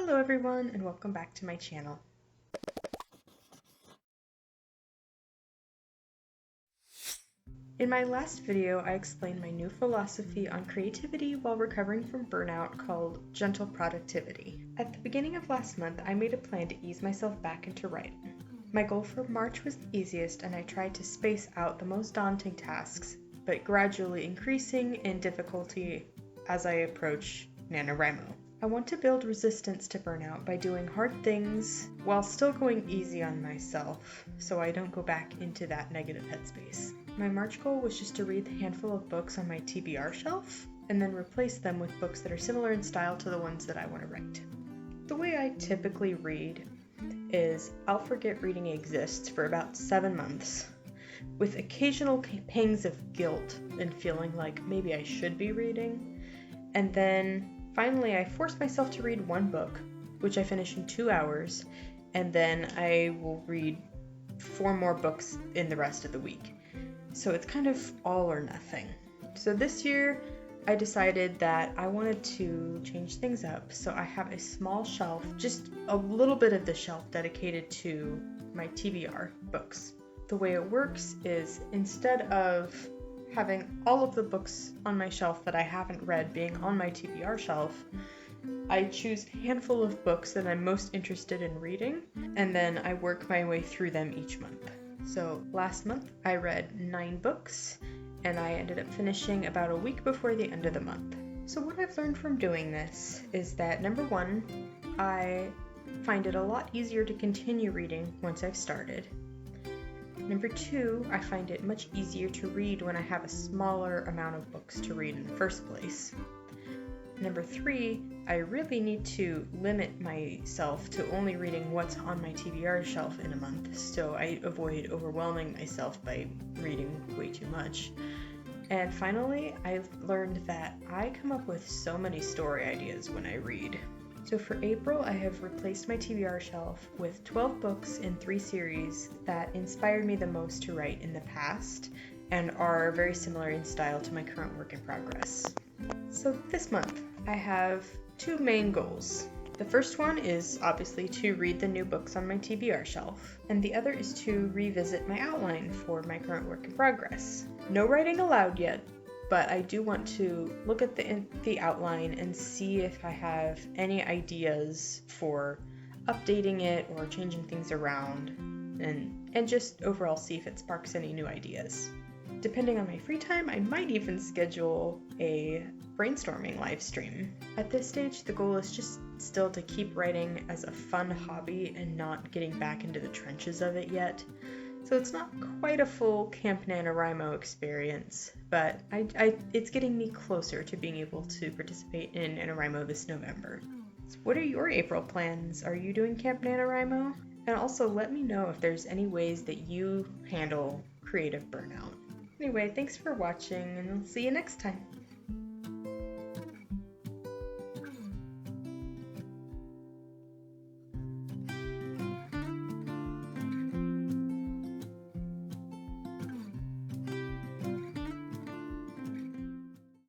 Hello everyone and welcome back to my channel. In my last video, I explained my new philosophy on creativity while recovering from burnout called Gentle Productivity. At the beginning of last month, I made a plan to ease myself back into writing. My goal for March was the easiest and I tried to space out the most daunting tasks, but gradually increasing in difficulty as I approach NaNoWriMo. I want to build resistance to burnout by doing hard things while still going easy on myself so I don't go back into that negative headspace. My March goal was just to read the handful of books on my TBR shelf and then replace them with books that are similar in style to the ones that I want to write. The way I typically read is I'll forget reading exists for about 7 months, with occasional pangs of guilt and feeling like maybe I should be reading, and then finally, I forced myself to read one book, which I finish in 2 hours, and then I will read 4 more books in the rest of the week. So it's kind of all or nothing. So this year, I decided that I wanted to change things up, so I have a small shelf, just a little bit of the shelf dedicated to my TBR books. The way it works is instead of having all of the books on my shelf that I haven't read being on my TBR shelf, I choose a handful of books that I'm most interested in reading, and then I work my way through them each month. So last month I read 9 books, and I ended up finishing about a week before the end of the month. So what I've learned from doing this is that number 1, I find it a lot easier to continue reading once I've started. Number 2, I find it much easier to read when I have a smaller amount of books to read in the first place. Number 3, I really need to limit myself to only reading what's on my TBR shelf in a month, so I avoid overwhelming myself by reading way too much. And finally, I've learned that I come up with so many story ideas when I read. So for April, I have replaced my TBR shelf with 12 books in 3 series that inspired me the most to write in the past and are very similar in style to my current work in progress. So this month, I have 2 main goals. The first one is obviously to read the new books on my TBR shelf, and the other is to revisit my outline for my current work in progress. No writing allowed yet, but I do want to look at the outline and see if I have any ideas for updating it or changing things around, and just overall see if it sparks any new ideas. Depending on my free time, I might even schedule a brainstorming live stream. At this stage, the goal is just still to keep writing as a fun hobby and not getting back into the trenches of it yet. So it's not quite a full Camp NaNoWriMo experience, but it's getting me closer to being able to participate in NaNoWriMo this November. So what are your April plans? Are you doing Camp NaNoWriMo? And also let me know if there's any ways that you handle creative burnout. Anyway, thanks for watching, and I'll see you next time.